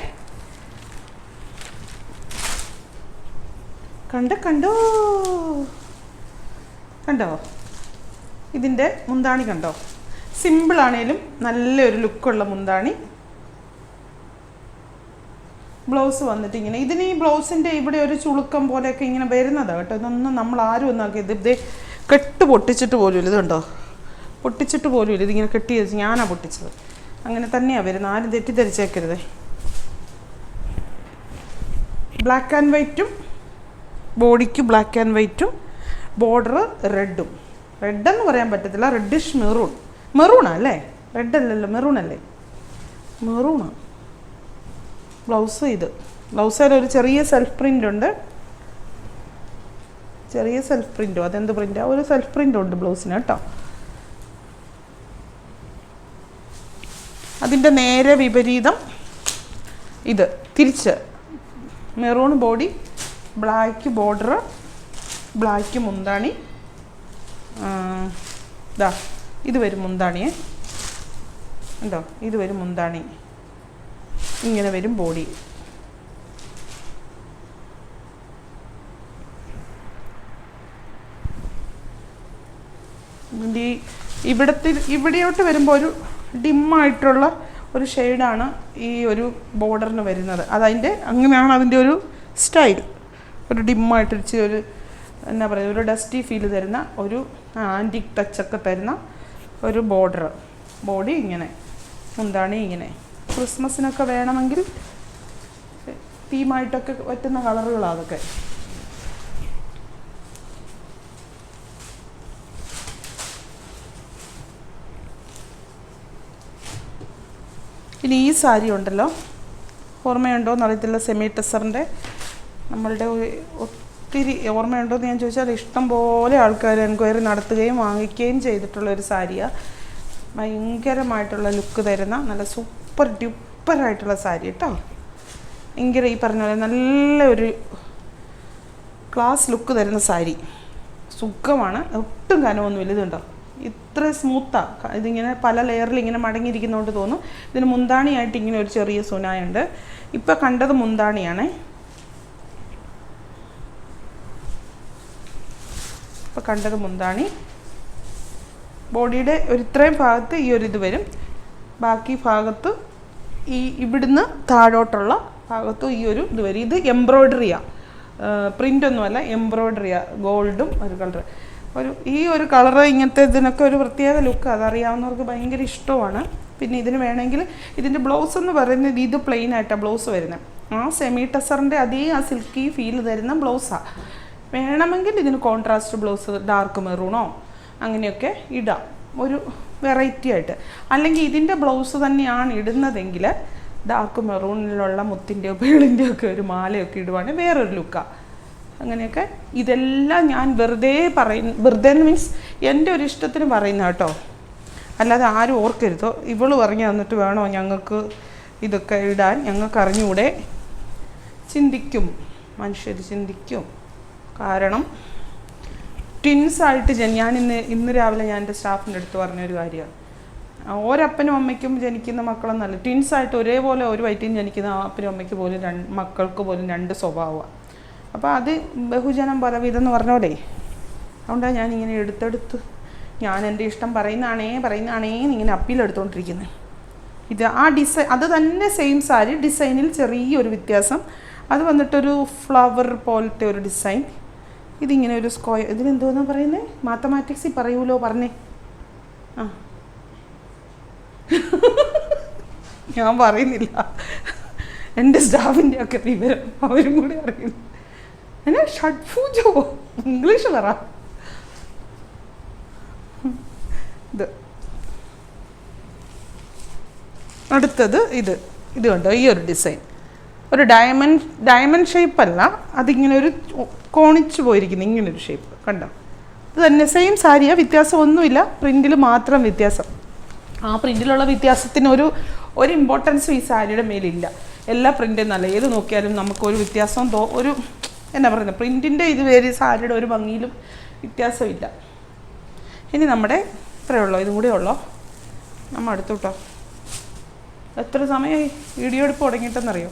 കണ്ടോ ഇതിൻ്റെ മുന്താണി കണ്ടോ? സിമ്പിളാണേലും നല്ലൊരു ലുക്കുള്ള മുന്താണി. ബ്ലൗസ് വന്നിട്ട് ഇങ്ങനെ, ഇതിന് ഈ ബ്ലൗസിൻ്റെ ഇവിടെ ഒരു ചുളുക്കം പോലെയൊക്കെ ഇങ്ങനെ വരുന്നതാണ് കേട്ടോ. ഇതൊന്നും നമ്മൾ ആരും ഒന്നും ആക്കിയത് ഇതേ കെട്ട് പൊട്ടിച്ചിട്ട് പോലും ഇത് കണ്ടോ, പൊട്ടിച്ചിട്ട് പോലും ഇല്ല. ഇതിങ്ങനെ കെട്ടി വെച്ച് ഞാനാണ് പൊട്ടിച്ചത്. അങ്ങനെ തന്നെയാണ് വരുന്നത്, ആരും തെറ്റിദ്ധരിച്ചേക്കരുതേ. ബ്ലാക്ക് ആൻഡ് വൈറ്റും, ബോഡിക്ക് ബ്ലാക്ക് ആൻഡ് വൈറ്റും, ബോർഡർ റെഡും. റെഡെന്ന് പറയാൻ പറ്റത്തില്ല, റെഡിഷ് മെറൂണാണ് അല്ലേ? റെഡല്ലല്ലോ, മെറൂണല്ലേ? മെറൂണാണ് ബ്ലൗസ്. ഇത് ബ്ലൗസിൽ ഒരു ചെറിയ സെൽഫ് പ്രിൻ്റ് ഉണ്ട്, ചെറിയ സെൽഫ് പ്രിൻറ്റോ അതെന്ത് പ്രിൻ്റാണ്, ഒരു സെൽഫ് പ്രിൻ്റ് ഉണ്ട് ബ്ലൗസിന് കേട്ടോ. അതിൻ്റെ നേരെ വിപരീതം ഇത് തിരിച്ച് maroon body, black border, black മുന്താണി. ഇത് വരും മുന്താണിയെ ഉണ്ടോ, ഇത് വരും മുന്താണി, ഇങ്ങനെ വരും ബോഡി. ഇവിടെയോട്ട് വരുമ്പോൾ ഒരു ഡിമ്മായിട്ടുള്ള ഒരു ഷെയ്ഡാണ് ഈ ഒരു ബോർഡറിന് വരുന്നത്. അതതിൻ്റെ അങ്ങനെയാണ് അതിൻ്റെ ഒരു സ്റ്റൈൽ. ഒരു ഡിമ്മായിട്ട് ഒരു എന്നാ പറയുക, ഒരു ഡസ്റ്റി ഫീൽ തരുന്ന, ഒരു ആൻറ്റിക് ടച്ചൊക്കെ തരുന്ന ഒരു ബോർഡർ. ബോഡി ഇങ്ങനെ, മുന്താണി ഇങ്ങനെ. ക്രിസ്മസിനൊക്കെ വേണമെങ്കിൽ തീമായിട്ടൊക്കെ പറ്റുന്ന കളറുകളാണ് അതൊക്കെ. ഇനി ഈ സാരി ഉണ്ടല്ലോ, ഓർമ്മയുണ്ടോ എന്നറിയത്തില്ല, സെമി ടെസറിൻ്റെ നമ്മളുടെ ഒത്തിരി ഓർമ്മയുണ്ടോയെന്ന് ഞാൻ ചോദിച്ചാൽ ഇഷ്ടം പോലെ ആൾക്കാർ എൻക്വയറി നടത്തുകയും വാങ്ങിക്കുകയും ചെയ്തിട്ടുള്ള ഒരു സാരിയാണ്. ഭയങ്കരമായിട്ടുള്ള ലുക്ക് തരുന്ന നല്ല സൂപ്പർ ഡ്യൂപ്പറായിട്ടുള്ള സാരി കേട്ടോ. ഭയങ്കര ഈ പറഞ്ഞ പോലെ നല്ല ഒരു ക്ലാസ് ലുക്ക് തരുന്ന സാരി. സുഖമാണ്, ഒട്ടും കനമൊന്നുമില്ല. ഇതുണ്ടോ, ഇത്ര സ്മൂത്താണ്. ഇതിങ്ങനെ പല ലെയറിൽ ഇങ്ങനെ മടങ്ങിയിരിക്കുന്നതുകൊണ്ട് തോന്നും. ഇതിന് മുന്താണിയായിട്ട് ഇങ്ങനെ ഒരു ചെറിയ സുനായുണ്ട്. ഇപ്പം കണ്ടത് മുന്താണിയാണേ. ഇപ്പം കണ്ടത് മുന്താണി. ബോഡിയുടെ ഒരു ഇത്രയും ഭാഗത്ത് ഈ ഒരു ഇത് വരും. ബാക്കി ഭാഗത്ത് ഈ ഇവിടുന്ന് താഴോട്ടുള്ള ഭാഗത്തും ഈ ഒരു ഇത് വരും. ഇത് എംബ്രോയ്ഡറിയാണ്, പ്രിൻ്റൊന്നുമല്ല, എംബ്രോയ്ഡറിയാണ്. ഗോൾഡും ഒരു കളർ, ഈ ഒരു കളറ് ഇങ്ങനത്തെ ഇതിനൊക്കെ ഒരു പ്രത്യേക ലുക്ക്. അതറിയാവുന്നവർക്ക് ഭയങ്കര ഇഷ്ടമാണ്. പിന്നെ ഇതിന് വേണമെങ്കിൽ ഇതിൻ്റെ ബ്ലൗസ് എന്ന് പറയുന്നത് ഇത് പ്ലെയിൻ ആയിട്ടാണ് ബ്ലൗസ് വരുന്നത്. ആ സെമി ടെസറിൻ്റെ അതേ ആ സിൽക്കി ഫീൽ തരുന്ന ബ്ലൗസാണ്. വേണമെങ്കിൽ ഇതിന് കോൺട്രാസ്റ്റ് ബ്ലൗസ് ഡാർക്ക് മെറൂണോ അങ്ങനെയൊക്കെ ഇടാം, ഒരു വെറൈറ്റി ആയിട്ട്. അല്ലെങ്കിൽ ഇതിൻ്റെ ബ്ലൗസ് തന്നെയാണ് ഇടുന്നതെങ്കിൽ ഡാർക്ക് മെറൂണിലുള്ള മുത്തിൻ്റെയോ പേളിൻ്റെയോ ഒക്കെ ഒരു മാലയൊക്കെ ഇടുവാണെങ്കിൽ വേറൊരു ലുക്കാണ്. അങ്ങനെയൊക്കെ ഇതെല്ലാം ഞാൻ വെറുതെ മീൻസ് എൻ്റെ ഒരു ഇഷ്ടത്തിന് പറയുന്ന കേട്ടോ, അല്ലാതെ ആരും ഓർക്കരുതോ ഇവള് പറഞ്ഞു തന്നിട്ട് വേണോ ഞങ്ങൾക്ക് ഇതൊക്കെ ഇടാൻ, ഞങ്ങൾക്ക് അറിഞ്ഞൂടെ. ചിന്തിക്കും, മനുഷ്യർ ചിന്തിക്കും. കാരണം ട്വിൻസായിട്ട് ഞാൻ ഇന്ന് രാവിലെ ഞാൻ എൻ്റെ സ്റ്റാഫിൻ്റെ അടുത്ത് പറഞ്ഞൊരു കാര്യമാണ്. ഒരപ്പനും അമ്മയ്ക്കും ജനിക്കുന്ന മക്കളെന്നല്ല, ട്വിൻസായിട്ട് ഒരേപോലെ ഒരു വയറ്റിൽ ജനിക്കുന്ന അപ്പനും അമ്മയ്ക്ക് പോലും മക്കൾക്ക് പോലും രണ്ട് സ്വഭാവമാണ്. അപ്പോൾ അത് ബഹുജനം പലവിധം എന്ന് പറഞ്ഞ പോലെ. അതുകൊണ്ടാണ് ഞാനിങ്ങനെ എടുത്തെടുത്ത് ഞാൻ എൻ്റെ ഇഷ്ടം പറയുന്നതാണേ ഇങ്ങനെ അപ്പീലെടുത്തുകൊണ്ടിരിക്കുന്നത്. ഇത് ആ ഡിസൈൻ അത് തന്നെ സെയിം സാരി, ഡിസൈനിൽ ചെറിയൊരു വ്യത്യാസം. അത് വന്നിട്ടൊരു ഫ്ലവർ പോലത്തെ ഒരു ഡിസൈൻ. ഇതിങ്ങനെ ഒരു സ്ക്വയർ. ഇതിനെന്തോന്നാ പറയുന്നത്? മാത്തമാറ്റിക്സിൽ പറയൂലോ, പറഞ്ഞേ. ആ ഞാൻ പറയുന്നില്ല, എൻ്റെ സ്റ്റാഫിൻ്റെ ഒക്കെ വിവരം അവരും കൂടി അറിയുന്നു. എന്നാ ഷഡ്ഭുജോ, ഇംഗ്ലീഷ് പറ. ഇത് അടുത്തത് ഇത് കണ്ടോ, ഈ ഒരു ഡിസൈൻ ഒരു ഡയമണ്ട് ഷേപ്പല്ല, അതിങ്ങനെ ഒരു കോണിച്ചു പോയിരിക്കുന്നു, ഇങ്ങനൊരു ഷേപ്പ് കണ്ടോ. ഇത് തന്നെ സെയിം സാരിയാണ്, വ്യത്യാസമൊന്നുമില്ല, പ്രിൻറ്റിൽ മാത്രം വ്യത്യാസം. ആ പ്രിൻറ്റിലുള്ള വ്യത്യാസത്തിന് ഒരു ഇമ്പോർട്ടൻസും ഈ സാരിയുടെ മേലില്ല. എല്ലാ പ്രിൻറ്റും നല്ല, ഏത് നോക്കിയാലും നമുക്കൊരു വ്യത്യാസം ഒരു എന്നാ പറയുന്നത്, പ്രിൻറ്റിൻ്റെ ഇത് വേറെ സാരിയുടെ ഒരു ഭംഗിയിലും വ്യത്യാസമില്ല. ഇനി നമ്മുടെ ഇത്രയേ ഉള്ളൂ, ഇതും കൂടെ ഉള്ളോ, നമ്മൾ അടുത്തു കേട്ടോ. എത്ര സമയമായി വീഡിയോ എടുപ്പ് തുടങ്ങിയിട്ടെന്നറിയോ?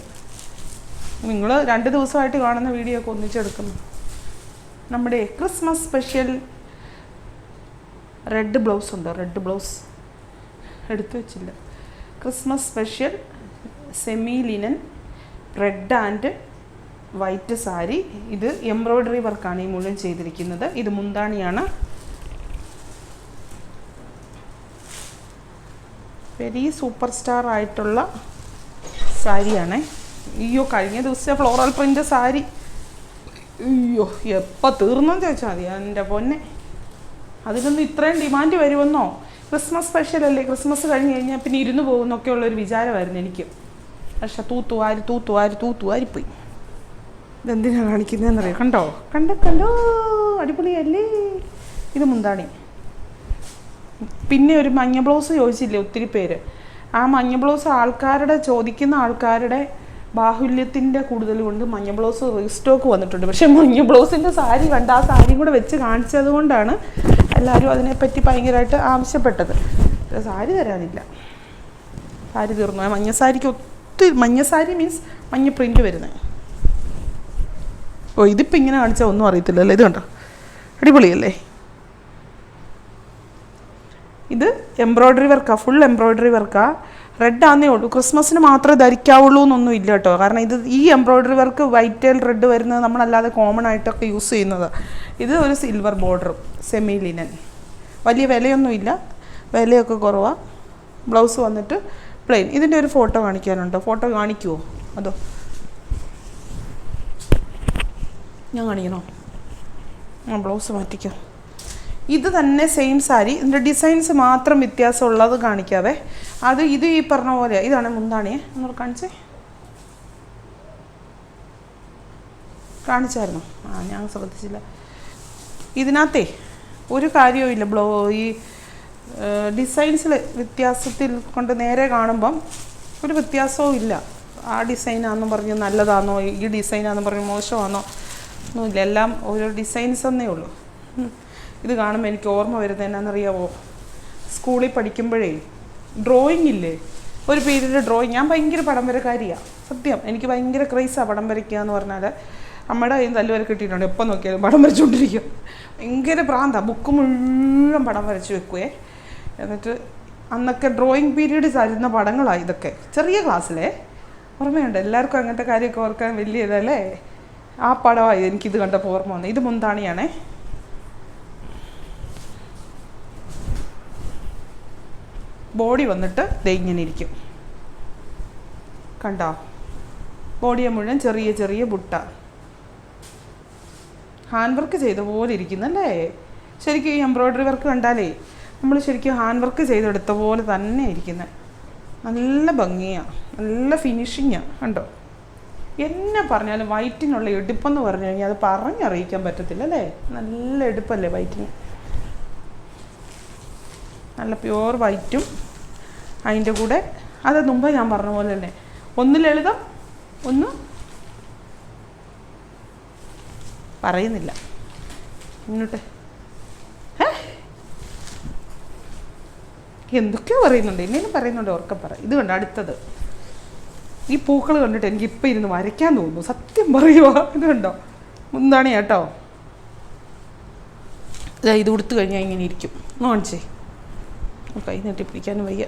നിങ്ങൾ 2 ദിവസമായിട്ട് കാണുന്ന വീഡിയോ ഒക്കെ ഒന്നിച്ചെടുക്കുന്നു. നമ്മുടെ ക്രിസ്മസ് സ്പെഷ്യൽ റെഡ് ബ്ലൗസ് ഉണ്ടോ? റെഡ് ബ്ലൗസ് എടുത്തു വെച്ചില്ല. Christmas special semi linen red and white sari. ഇത് എംബ്രോയ്ഡറി വർക്കാണ് ഈ മുഴുവൻ ചെയ്തിരിക്കുന്നത്. ഇത് മുന്താണിയാണ്. വെരി സൂപ്പർ സ്റ്റാർ ആയിട്ടുള്ള സാരിയാണ്. അയ്യോ, കഴിഞ്ഞ ദിവസത്തെ ഫ്ലോറൽ പ്രിൻ്റ് സാരി, അയ്യോ എപ്പോൾ തീർന്നെന്ന് ചോദിച്ചാൽ മതി എൻ്റെ പൊന്നെ. അതിനൊന്നും ഇത്രയും ഡിമാൻഡ് വരുമെന്നോ? ക്രിസ്മസ് സ്പെഷ്യൽ അല്ലേ, ക്രിസ്മസ് കഴിഞ്ഞ് കഴിഞ്ഞാൽ പിന്നെ ഇരുന്ന് പോകുന്നൊക്കെ ഉള്ളൊരു വിചാരമായിരുന്നു എനിക്ക്. പക്ഷെ തൂത്തുവാരിപ്പോയി. ഇതെന്തിനാണ് കാണിക്കുന്നതെന്നറിയാം? കണ്ടോ അടിപൊളിയല്ലേ. ഇത് മുന്താണി. പിന്നെ ഒരു മഞ്ഞ ബ്ലൗസ് ചോദിച്ചില്ലേ ഒത്തിരി പേര്. ആ മഞ്ഞ ബ്ലൗസ് ചോദിക്കുന്ന ആൾക്കാരുടെ ബാഹുല്യത്തിൻ്റെ കൂടുതൽ കൊണ്ട് മഞ്ഞ ബ്ലൗസ് റീസ്റ്റോക്ക് വന്നിട്ടുണ്ട്. പക്ഷേ മഞ്ഞ ബ്ലൗസിൻ്റെ സാരി കണ്ട് ആ സാരിയും കൂടെ വെച്ച് കാണിച്ചത് കൊണ്ടാണ് എല്ലാവരും അതിനെപ്പറ്റി ഭയങ്കരമായിട്ട് ആവശ്യപ്പെട്ടത്. സാരി തരാനില്ല, സാരി തീർന്നു. മഞ്ഞ സാരിക്ക് ഒത്തിരി, മഞ്ഞ സാരി മീൻസ് മഞ്ഞ പ്രിൻ്റ് വരുന്നത്. ഓ, ഇതിപ്പോൾ ഇങ്ങനെ കാണിച്ചാൽ ഒന്നും അറിയത്തില്ലല്ലോ. ഇത് കണ്ടോ, അടിപൊളിയല്ലേ. ഇത് എംബ്രോയ്ഡറി വർക്കാണ്, ഫുൾ എംബ്രോയ്ഡറി വർക്കാണ്. റെഡ് ആന്നേ ഉള്ളൂ, ക്രിസ്മസിന് മാത്രമേ ധരിക്കാവുള്ളൂ എന്നൊന്നും ഇല്ല കേട്ടോ. കാരണം ഈ എംബ്രോയ്ഡറി വർക്ക് വൈറ്റ് റെഡ് വരുന്നത് നമ്മളല്ലാതെ കോമൺ ആയിട്ടൊക്കെ യൂസ് ചെയ്യുന്നത്. ഇത് ഒരു സിൽവർ ബോർഡറും സെമി ലിനൻ. വലിയ വിലയൊന്നുമില്ല, വിലയൊക്കെ കുറവാണ്. ബ്ലൗസ് വന്നിട്ട് പ്ലെയിൻ. ഇതിൻ്റെ ഒരു ഫോട്ടോ കാണിക്കാനുണ്ടോ? ഫോട്ടോ കാണിക്കുമോ? അതോ ഞാൻ കാണിക്കണോ? ബ്ലൗസ് മാറ്റിക്കോ. ഇത് തന്നെ സെയിം സാരി, ഇതിൻ്റെ ഡിസൈൻസ് മാത്രം വ്യത്യാസമുള്ളത് കാണിക്കാവേ. ഇത് ഈ പറഞ്ഞ പോലെ ഇതാണ് മുന്താണിയെ. ഒന്ന് കാണിച്ചായിരുന്നോ? ഞാൻ ശ്രദ്ധിച്ചില്ല. ഇതിനകത്തേ ഒരു കാര്യവും ഇല്ല. ഈ ഡിസൈൻസിൽ വ്യത്യാസത്തിൽ കൊണ്ട് നേരെ കാണുമ്പം ഒരു വ്യത്യാസവും ഇല്ല. ആ ഡിസൈനാണെന്ന് പറഞ്ഞ് നല്ലതാണോ, ഈ ഡിസൈനാണെന്ന് പറഞ്ഞ് മോശമാണോ ഒന്നുമില്ല. എല്ലാം ഓരോ ഡിസൈൻസ് എന്നേ ഉള്ളൂ. ഇത് കാണുമ്പോൾ എനിക്ക് ഓർമ്മ വരുന്നത് എന്നാണെന്നറിയാമോ, സ്കൂളിൽ പഠിക്കുമ്പോഴേ ഡ്രോയിങ് ഇല്ലേ, ഒരു പീരീഡ് ഡ്രോയിങ്. ഞാൻ ഭയങ്കര പടം വരക്കാരിയാണ്, സത്യം. എനിക്ക് ഭയങ്കര ക്രൈസാണ് പടം വരയ്ക്കുക എന്ന് പറഞ്ഞാൽ. അമ്മയുടെ കയ്യിൽ നിന്ന് തല്ലുവരെ കിട്ടിയിട്ടുണ്ട്, എപ്പോൾ നോക്കിയാലും പടം വരച്ചുകൊണ്ടിരിക്കും. ഭയങ്കര പ്രാന്താണ്, ബുക്ക് മുഴുവൻ പടം വരച്ച് വെക്കുവേ. എന്നിട്ട് അന്നൊക്കെ ഡ്രോയിങ് പീരീഡ് തരുന്ന പടങ്ങളാണ് ഇതൊക്കെ, ചെറിയ ക്ലാസ്സിലെ. ഓർമ്മയുണ്ട്, എല്ലാവർക്കും അങ്ങനത്തെ കാര്യമൊക്കെ ഓർക്കാൻ വലിയ ഇതല്ലേ. ആ പടമാണ് എനിക്കിത് കണ്ടപ്പോൾ ഓർമ്മ വന്നത്. ഇത് മുന്താണിയാണേ. ബോഡി വന്നിട്ട് ദേ ഇങ്ങനെ ഇരിക്കും, കണ്ടോ? ബോഡിയെ മുഴുവൻ ചെറിയ ചെറിയ ബുട്ട, ഹാൻഡ് വർക്ക് ചെയ്ത പോലെ ഇരിക്കുന്നല്ലേ. ശരിക്കും ഈ എംബ്രോയ്ഡറി വർക്ക് കണ്ടാലേ നമ്മൾ ശരിക്കും ഹാൻഡ് വർക്ക് ചെയ്തെടുത്ത പോലെ തന്നെ ഇരിക്കുന്നത്. നല്ല ഭംഗിയാണ്, നല്ല ഫിനിഷിങ്ങാണ്, കണ്ടോ? എന്നെ പറഞ്ഞാലും വൈറ്റിനുള്ള എടുപ്പെന്ന് പറഞ്ഞു കഴിഞ്ഞാൽ അത് പറഞ്ഞറിയിക്കാൻ പറ്റത്തില്ല അല്ലേ. നല്ല എടുപ്പല്ലേ വൈറ്റിന്, നല്ല പ്യുവർ വൈറ്റും അതിൻ്റെ കൂടെ അത് മുമ്പ് ഞാൻ പറഞ്ഞ പോലെ തന്നെ ഒന്ന് ലളിതം, ഒന്ന് പറയുന്നില്ല ഇങ്ങോട്ടെ. എന്തൊക്കെയോ പറയുന്നുണ്ട്, എന്നേലും പറയുന്നുണ്ട്, ഓർക്കെ പറ. ഇത് കണ്ടോ അടുത്തത്, ഈ പൂക്കൾ കണ്ടിട്ട് എനിക്ക് ഇപ്പം ഇരുന്ന് വരയ്ക്കാൻ തോന്നുന്നു, സത്യം പറയുക. ഇത് കണ്ടോ, മുന്താണി കേട്ടോ. ഇത് കൊടുത്തു കഴിഞ്ഞാൽ ഇങ്ങനെ ഇരിക്കും. നോണിച്ചേ, കൈ നീട്ടി പിടിക്കാനും വയ്യ.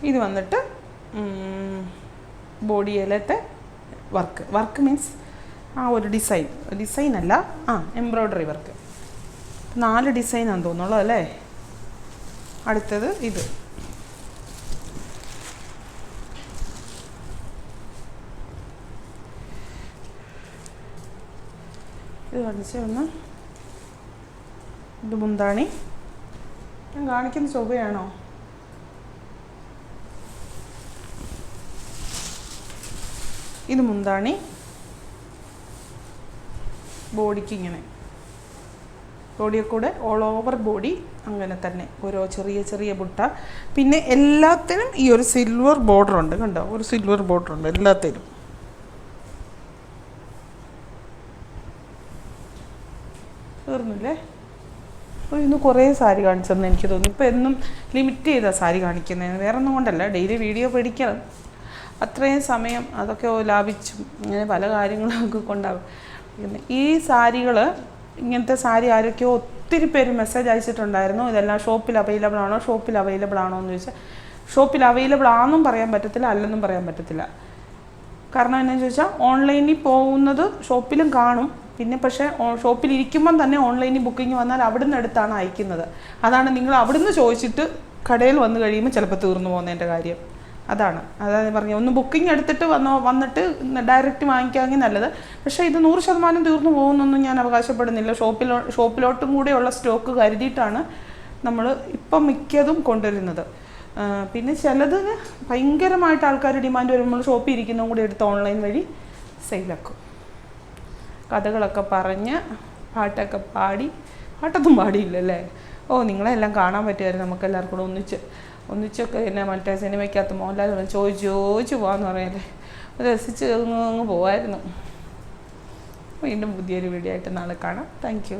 ഇത് വന്നിട്ട് ബോഡിയിലത്തെ വർക്ക് മീൻസ് ആ ഒരു ഡിസൈൻ അല്ല, എംബ്രോയ്ഡറി വർക്ക്. 4 ഡിസൈനാണെന്ന് തോന്നുള്ളൂ അല്ലേ. അടുത്തത് ഇത് കാണിച്ച ഒന്ന്. ഇത് മുന്താണി. ഞാൻ കാണിക്കുന്ന ചൊവ്വയാണോ? ഇത് മുന്താണി. ബോഡിക്ക് ഇങ്ങനെ, ബോഡിയെ കൂടെ ഓൾ ഓവർ ബോഡി അങ്ങനെ തന്നെ ഓരോ ചെറിയ ചെറിയ ബുട്ട. പിന്നെ എല്ലാത്തിനും ഈ ഒരു സിൽവർ ബോർഡർ ഉണ്ട്, കണ്ടോ? ഒരു സിൽവർ ബോർഡർ ഉണ്ട് എല്ലാത്തിനും. തീർന്നില്ലേ? ഇന്ന് കുറേ സാരി കാണിച്ചെന്ന് എനിക്ക് തോന്നി. ഇപ്പം എന്നും ലിമിറ്റ് ചെയ്താൽ സാരി കാണിക്കുന്നത്, വേറെ ഒന്നും കൊണ്ടല്ല. ഡെയിലി വീഡിയോ പിടിക്കണം, അത്രയും സമയം അതൊക്കെ ലാഭിച്ചും ഇങ്ങനെ പല കാര്യങ്ങളൊക്കെ കൊണ്ടാകും. ഈ സാരികൾ, ഇങ്ങനത്തെ സാരി ആരൊക്കെയോ ഒത്തിരി പേര് മെസ്സേജ് അയച്ചിട്ടുണ്ടായിരുന്നു. ഇതെല്ലാം ഷോപ്പിൽ അവൈലബിൾ ആണോ എന്ന് ചോദിച്ചാൽ ഷോപ്പിൽ അവൈലബിൾ ആണെന്നും പറയാൻ പറ്റത്തില്ല, അല്ലെന്നും പറയാൻ പറ്റത്തില്ല. കാരണം എന്താണെന്ന് ചോദിച്ചാൽ ഓൺലൈനിൽ പോകുന്നത് ഷോപ്പിലും കാണും. പിന്നെ പക്ഷേ ഷോപ്പിൽ ഇരിക്കുമ്പം തന്നെ ഓൺലൈനിൽ ബുക്കിംഗ് വന്നാൽ അവിടുന്ന് എടുത്താണ് അയക്കുന്നത്. അതാണ് നിങ്ങൾ അവിടുന്ന് ചോദിച്ചിട്ട് കടയിൽ വന്നു കഴിയുമ്പോൾ ചിലപ്പോൾ തീർന്നു പോകുന്നതിൻ്റെ കാര്യം. അതാണ് പറഞ്ഞത്. ഒന്ന് ബുക്കിംഗ് എടുത്തിട്ട് വന്നിട്ട് ഡയറക്റ്റ് വാങ്ങിക്കാമെങ്കിൽ നല്ലത്. പക്ഷേ ഇത് 100% തീർന്നു പോകുന്നൊന്നും ഞാൻ അവകാശപ്പെടുന്നില്ല. ഷോപ്പിലോട്ടും കൂടെയുള്ള സ്റ്റോക്ക് കരുതിയിട്ടാണ് നമ്മൾ ഇപ്പം മിക്കതും കൊണ്ടുവരുന്നത്. പിന്നെ ചിലതിന് ഭയങ്കരമായിട്ട് ആൾക്കാർ ഡിമാൻഡ് വരുമ്പോൾ ഷോപ്പിൽ ഇരിക്കുന്നതും കൂടി എടുത്ത് ഓൺലൈൻ വഴി സെയിലാക്കും. കഥകളൊക്കെ പറഞ്ഞ് പാട്ടൊക്കെ പാടി, പാട്ടൊന്നും പാടിയില്ലല്ലേ. നിങ്ങളെല്ലാം കാണാൻ പറ്റുമായിരുന്നു നമുക്കെല്ലാവർക്കും കൂടെ ഒന്നിച്ചൊക്കെ. എന്നെ മറ്റേ സിനിമയ്ക്കകത്ത് മോഹൻലാൽ ചോദിച്ചു പോകാമെന്ന് പറയല്ലേ, രസിച്ച് അങ്ങ് പോകായിരുന്നു. വീണ്ടും പുതിയൊരു വീഡിയോ ആയിട്ട് നാളെ കാണാം. Thank you.